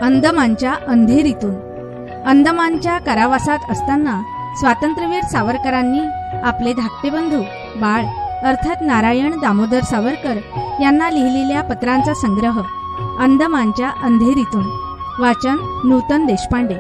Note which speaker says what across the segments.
Speaker 1: अंदमानच्या अंधेरीतून. अंदमानच्या कारावासात असताना स्वातंत्र्यवीर सावरकरांनी आपले धाकटे बंधू बाळ अर्थात नारायण दामोदर सावरकर यांना लिहिलेल्या पत्रांचा संग्रह अंदमानच्या अंधेरीतून. वाचन नूतन देशपांडे.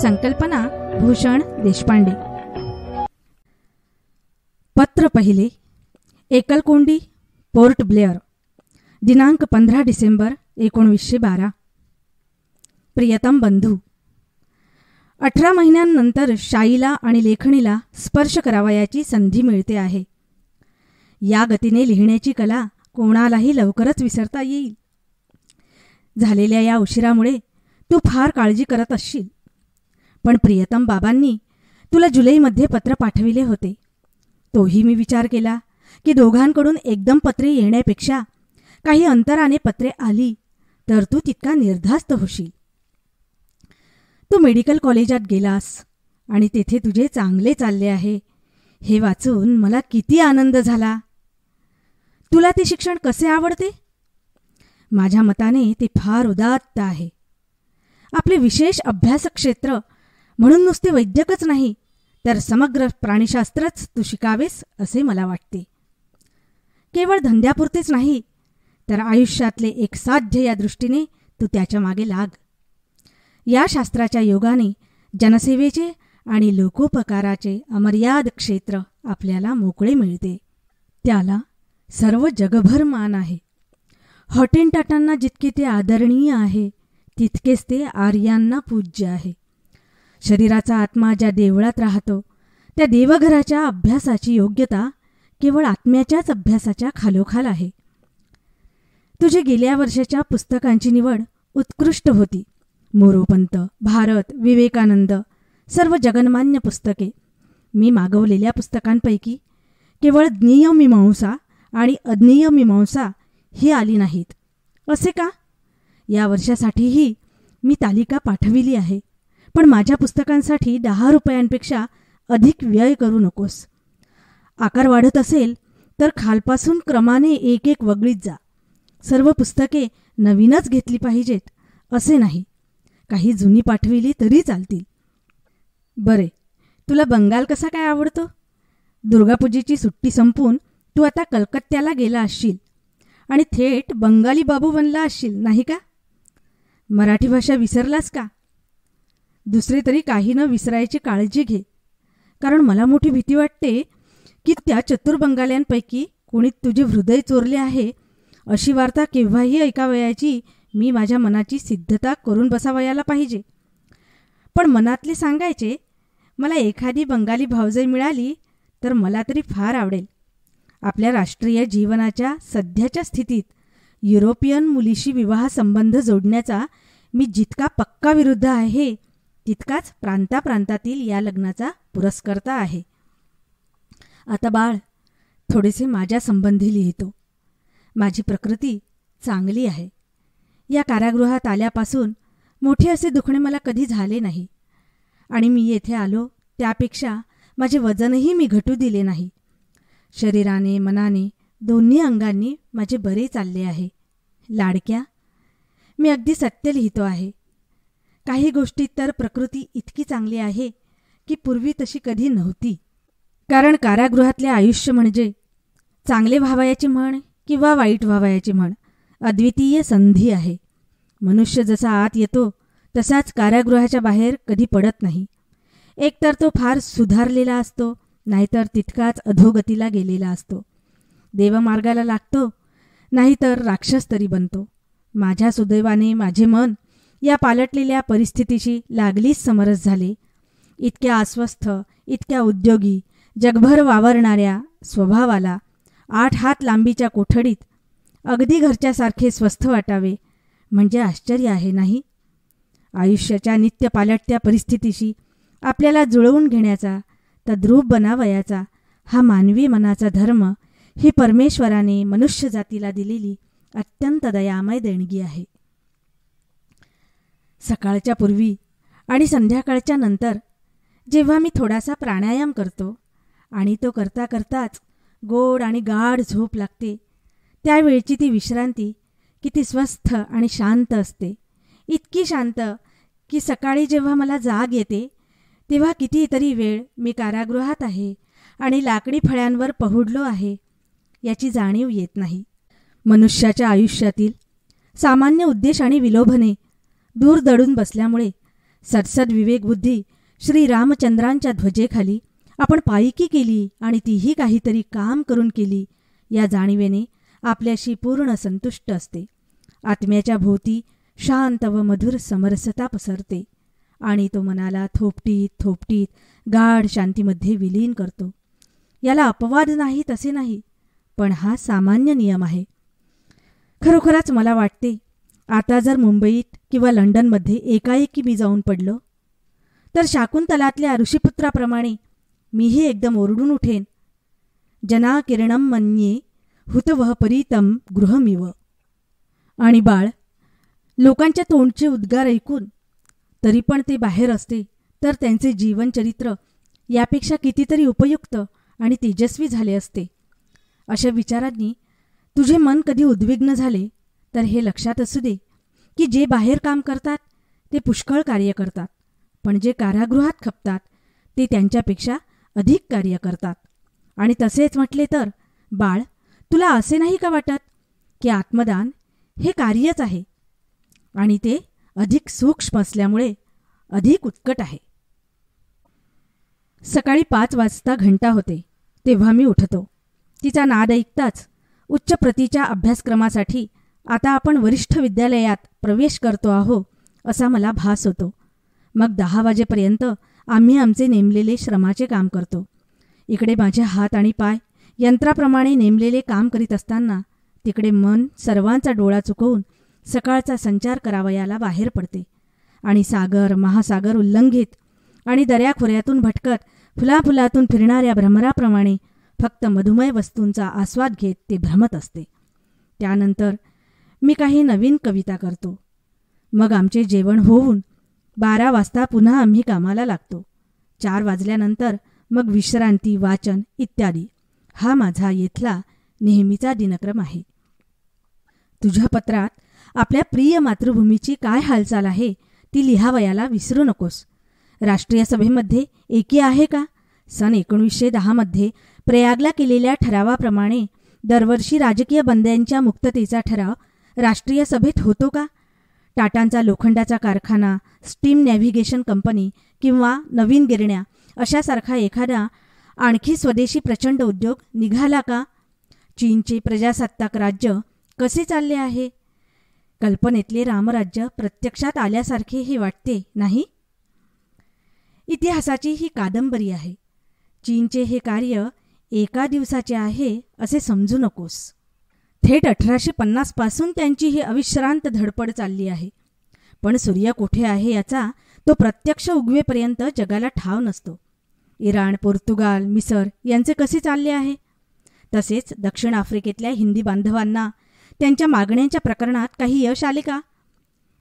Speaker 1: संकल्पना भूषण देशपांडे. पत्र पहिले. एकलकोंडी, पोर्ट ब्लेअर, दिनांक 15 डिसेंबर 1912. प्रियतम बंधू, 18 महिन्यांनंतर शाईला आणि लेखणीला स्पर्श करावयाची संधी मिळते आहे. या गतीने लिहिण्याची कला कोणालाही लवकरच विसरता येईल. झालेल्या या उशिरामुळे तू फार काळजी करत असशील, पण प्रियतम बाबांनी तुला जुलैमध्ये पत्र पाठविले होते. तोही मी विचार केला की दोघांकडून एकदम पत्रे येण्यापेक्षा काही अंतराने पत्रे आली तर तू तितका निर्धास्त होशील. तू मेडिकल कॉलेजात गेलास आणि तेथे तुझे चांगले चालले आहे हे वाचून मला किती आनंद झाला. तुला ते शिक्षण कसे आवडते? माझ्या मताने ते फार उदात्त आहे. आपले विशेष अभ्यास क्षेत्र म्हणून नुसते वैद्यकच नाही तर समग्र प्राणीशास्त्रच तू शिकावेस असे मला वाटते. केवळ धंद्यापुरतेच नाही तर आयुष्यातले एक साध्य या दृष्टीने तू त्याच्या मागे लाग. या शास्त्राच्या योगाने जनसेवेचे आणि लोकोपकाराचे अमर्याद क्षेत्र आपल्याला मोकळे मिळते. त्याला सर्व जगभर मान आहे. हॉटेनटाटांना जितके ते आदरणीय आहे तितकेच ते आर्यांना पूज्य आहे. शरीराचा आत्मा ज्या देवळात राहतो त्या देवघराच्या अभ्यासाची योग्यता केवळ आत्म्याच्याच अभ्यासाच्या खालोखाल आहे. तुझे गेल्या वर्षाच्या पुस्तकांची निवड उत्कृष्ट होती. मोरोपंत, भारत, विवेकानंद, सर्व जगन्मान्य पुस्तके. मी मागवलेल्या पुस्तकांपैकी केवळ ज्ञेयमीमांसा आणि अज्ञेयमीमांसा ही आली नाहीत. असे का? या वर्षासाठीही मी तालिका पाठविली आहे, पण माझ्या पुस्तकांसाठी 10 रुपयांपेक्षा अधिक व्यय करू नकोस. आकार वाढत असेल तर खालपासून क्रमाने एक एक वगळीत जा. सर्व पुस्तके नवीनच घेतली पाहिजेत असे नाही. काही जुनी पाठविली तरी चालतील. बरे, तुला बंगाल कसा काय आवडतो? दुर्गापूजेची सुट्टी संपून तू आता कलकत्त्याला गेला असशील आणि थेट बंगाली बाबू बनला असशील, नाही का? मराठी भाषा विसरलास का? दुसरी तरी काही न विसरायची काळजी घे, कारण मला मोठी भीती वाटते की त्या चतुर बंगाल्यांपैकी कोणी तुझे हृदय चोरले आहे अशी वार्ता केव्हाही ऐकावयाची मी माझ्या मनाची सिद्धता करून बसावयाला पाहिजे. पण मनातले सांगायचे, मला एखादी बंगाली भावजय मिळाली तर मला तरी फार आवडेल. आपल्या राष्ट्रीय जीवनाच्या सध्याच्या स्थितीत युरोपियन मुलीशी विवाह संबंध जोडण्याचा मी जितका पक्का विरुद्ध आहे तितकाच प्रांताप्रांतातील या लग्नाचा पुरस्कर्ता आहे. आता बाळ, थोडेसे माझ्या संबंधी लिहितो. माझी प्रकृती चांगली आहे. या कारागृहात आल्यापासून मोठे असे दुखणे मला कधी झाले नाही आणि मी येथे आलो त्यापेक्षा माझे वजनही मी घटू दिले नाही. शरीराने मनाने दोन्ही अंगांनी माझे बरे चालले आहे. लाडक्या, मी अगदी सत्य लिहितो आहे. काही गोष्टीत तर प्रकृती इतकी चांगली आहे की पूर्वी तशी कधी नव्हती. कारण कारागृहातले आयुष्य म्हणजे चांगले व्हावयाची म्हण किंवा वाईट व्हावयाची म्हण अद्वितीय संधी आहे. मनुष्य जसा आत येतो तसाच कारागृहाच्या बाहेर कधी पडत नाही. एकतर तो फार सुधारलेला असतो, नाहीतर तितकाच अधोगतीला गेलेला असतो. देवमार्गाला लागतो, नाहीतर राक्षस तरी बनतो. माझ्या सुदैवाने माझे मन या पालटलेल्या परिस्थितीशी लागलीच समरस झाले. इतक्या अस्वस्थ, इतक्या उद्योगी, जगभर वावरणाऱ्या स्वभावाला 8 हात लांबीच्या कोठडीत अगदी घरच्यासारखे स्वस्थ वाटावे म्हणजे आश्चर्य आहे, नाही? आयुष्याच्या नित्य पालटत्या परिस्थितीशी आपल्याला जुळवून घेण्याचा, तद्रूप बनावयाचा हा मानवी मनाचा धर्म ही परमेश्वराने मनुष्य जातीला दिलेली अत्यंत दयामय देणगी आहे. सकाळच्या पूर्वी आणि संध्याकाळच्या नंतर जेव्हा मी थोडासा प्राणायाम करतो आणि तो करता करताच गोड आणि गाढ झोप लागते, त्यावेळची ती विश्रांती किती स्वस्थ आणि शांत असते इतकी शांत की सकाळी जेव्हा मला जाग येते तेव्हा कितीतरी वेळ मी कारागृहात आहे आणि लाकडी फळ्यांवर पहुडलो आहे याची जाणीव येत नाही. मनुष्याच्या आयुष्यातील सामान्य उद्देश आणि विलोभने दूर दडून बसल्यामुळे सदसद विवेकबुद्धी श्री रामचंद्रांच्या ध्वजेखाली आपण पायकी केली आणि तीही काहीतरी काम करून केली या जाणीवेने आपल्याशी पूर्ण संतुष्ट असते. आत्म्याच्या भोवती शांत व मधुर समरसता पसरते आणि तो मनाला थोपटीत थोपटीत गाढ शांतीमध्ये विलीन करतो. याला अपवाद नाही तसे नाही, पण हा सामान्य नियम आहे. खरोखरच मला वाटते आता जर मुंबईत किंवा लंडनमध्ये एकाएकी मी जाऊन पडलो तर शाकुंतलातल्या ऋषिपुत्राप्रमाणे मीही एकदम ओरडून उठेन, जना किरणम मन्ये हुतवह परितम गृहमिव. आणि बाळ लोकांच्या तोंडचे उद्गार ऐकून तरी पण ते बाहेर असते तर त्यांचे जीवनचरित्र यापेक्षा कितीतरी उपयुक्त आणि तेजस्वी झाले असते. अशा विचारांनी तुझे मन कधी उद्विग्न झाले तर हे लक्षात असू दे की जे बाहेर काम करतात ते पुष्कळ कार्य करतात, पण जे कारागृहात खपतात ते त्यांच्यापेक्षा अधिक कार्य करतात. आणि तसेच म्हटले तर बाळ, तुला असे नाही का वाटत की आत्मदान हे कार्यच आहे आणि ते अधिक सूक्ष्म असल्यामुळे अधिक उत्कट आहे. सकाळी 5 वाजता घंटा होते तेव्हा मी उठतो. तिचा नाद ऐकताच उच्च प्रतीच्या अभ्यासक्रमासाठी आता आपण वरिष्ठ विद्यालयात प्रवेश करतो आहो असा मला भास होतो. मग 10 वाजेपर्यंत आम्ही आमचे नेमलेले श्रमाचे काम करतो. इकडे माझे हात आणि पाय यंत्राप्रमाणे नेमलेले काम करीत असताना तिकडे मन सर्वांचा डोळा चुकवून सकाळचा संचार करावयाला बाहेर पडते आणि सागर महासागर उल्लंघित आणि दऱ्याखोऱ्यातून भटकत फुलाफुलातून फिरणाऱ्या भ्रमराप्रमाणे फक्त मधुमय वस्तूंचा आस्वाद घेत ते भ्रमत असते. त्यानंतर मी काही नवीन कविता करतो. मग आमचे जेवण होऊन 12 वाजता पुन्हा आम्ही कामाला लागतो. 4 वाजल्यानंतर मग विश्रांती, वाचन इत्यादी हा माझा येथला नेहमीचा दिनक्रम आहे. तुझ्या पत्रात आपल्या प्रिय मातृभूमीची काय हालचाल आहे ती लिहावयाला विसरू नकोस. राष्ट्रीय सभेमध्ये एकी आहे का? सन 1910 मध्ये प्रयागला केलेल्या ठरावाप्रमाणे दरवर्षी राजकीय बंद्यांच्या मुक्ततेचा ठराव राष्ट्रीय सभेत होतो का? टाटांचा लोखंडाचा कारखाना, स्टीम नॅव्हिगेशन कंपनी किंवा नवीन गिरण्या अशासारखा एखादा आणखी स्वदेशी प्रचंड उद्योग निघाला का? चीनचे प्रजासत्ताक राज्य कसे चालले आहे? कल्पनेतले रामराज्य प्रत्यक्षात आल्यासारखे हे वाटते नाही? इतिहासाची ही कादंबरी आहे. चीनचे हे कार्य एका दिवसाचे आहे असे समजू नकोस. थेट 1850 पासून त्यांची ही अविश्रांत धडपड चालली आहे. पण सूर्य कुठे आहे याचा तो प्रत्यक्ष उगवेपर्यंत जगाला ठाव नसतो. इराण, पोर्तुगाल, मिसर यांचे कसे चालले आहे? तसेच दक्षिण आफ्रिकेतल्या हिंदी बांधवांना त्यांच्या मागण्यांच्या प्रकरणात काही यश आले का?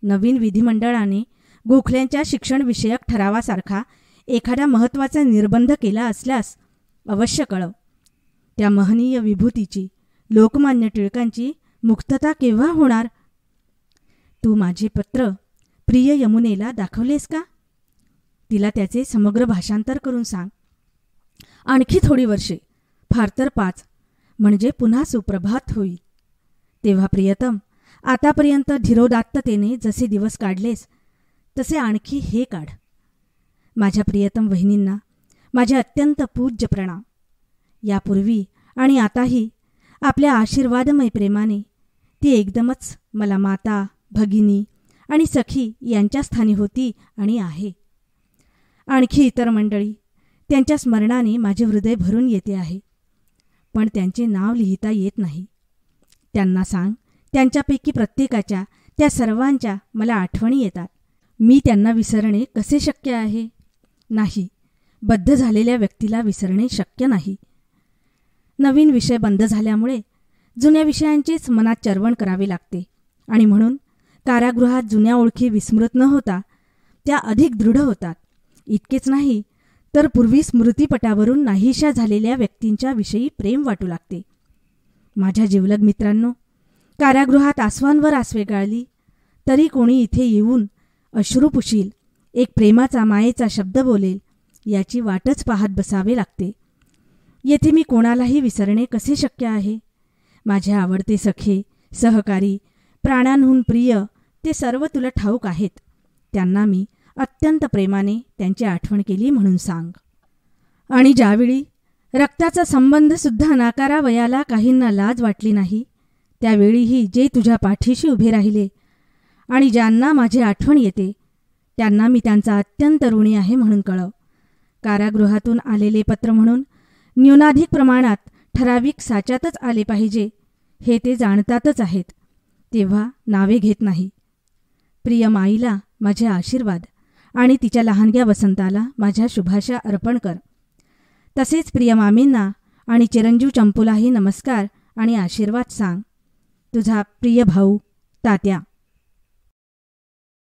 Speaker 1: नवीन विधिमंडळाने गोखल्यांच्या शिक्षणविषयक ठरावासारखा एखादा महत्त्वाचा निर्बंध केला असल्यास अवश्य कळव. त्या महनीय विभूतीची, लोकमान्य टिळकांची मुक्तता केव्हा होणार? तू माझे पत्र प्रिय यमुनेला दाखवलेस का? तिला त्याचे समग्र भाषांतर करून सांग. आणखी थोडी वर्षे, फार तर 5, म्हणजे पुन्हा सुप्रभात होईल. तेव्हा प्रियतम, आतापर्यंत धीरोदात्ततेने जसे दिवस काढलेस तसे आणखी हे काढ. माझ्या प्रियतम वहिनींना माझे अत्यंत पूज्य प्रणाम. यापूर्वी आणि आताही आपल्या आशीर्वादमय प्रेमाने ती एकदमच मला माता, भगिनी आणि सखी यांच्या स्थानी होती आणि आहे. आणखी इतर मंडळी, त्यांच्या स्मरणाने माझे हृदय भरून येते आहे, पण त्यांचे नाव लिहिता येत नाही. त्यांना सांग, त्यांच्यापैकी प्रत्येकाच्या, त्या सर्वांच्या मला आठवणी येतात. मी त्यांना विसरणे कसे शक्य आहे? नाही, बद्ध झालेल्या व्यक्तीला विसरणे शक्य नाही. नवीन विषय बंद झाल्यामुळे जुन्या विषयांचीच मनात चरवण करावी लागते आणि म्हणून कारागृहात जुन्या ओळखी विस्मृत न होता त्या अधिक दृढ होतात. इतकेच नाही तर पूर्वी स्मृतिपटावरून नाहीशा झालेल्या व्यक्तींच्या विषयी प्रेम वाटू लागते. माझ्या जिवलग मित्रांनो, कारागृहात आसवांवर आसवे गाळली तरी कोणी इथे येऊन अश्रू पुशील, एक प्रेमाचा मायेचा शब्द बोलेल याची वाटच पाहत बसावे लागते. येथे मी कोणालाही विसरणे कसे शक्य आहे? माझे आवडते सखे, सहकारी, प्राणांहून प्रिय ते सर्व तुला ठाऊक आहेत. त्यांना मी अत्यंत प्रेमाने त्यांची आठवण केली म्हणून सांग. आणि ज्यावेळी रक्ताचा संबंधसुद्धा नाकारावयाला काहींना लाज वाटली नाही, त्यावेळीही जे तुझ्या पाठीशी उभे राहिले आणि ज्यांना माझी आठवण येते त्यांना मी त्यांचा अत्यंत ऋणी आहे म्हणून कळव. कारागृहातून आलेले पत्र म्हणून न्यूनाधिक प्रमाणात ठराविक साच्यातच आले पाहिजे हे ते जाणतातच आहेत, तेव्हा नावे घेत नाही. प्रिय माईला माझे आशीर्वाद आणि तिच्या लहानग्या वसंताला माझ्या शुभाशा अर्पण कर. तसेच प्रिय मामींना आणि चिरंजीव चंपूलाही नमस्कार आणि आशीर्वाद सांग. तुझा प्रिय भाऊ तात्या.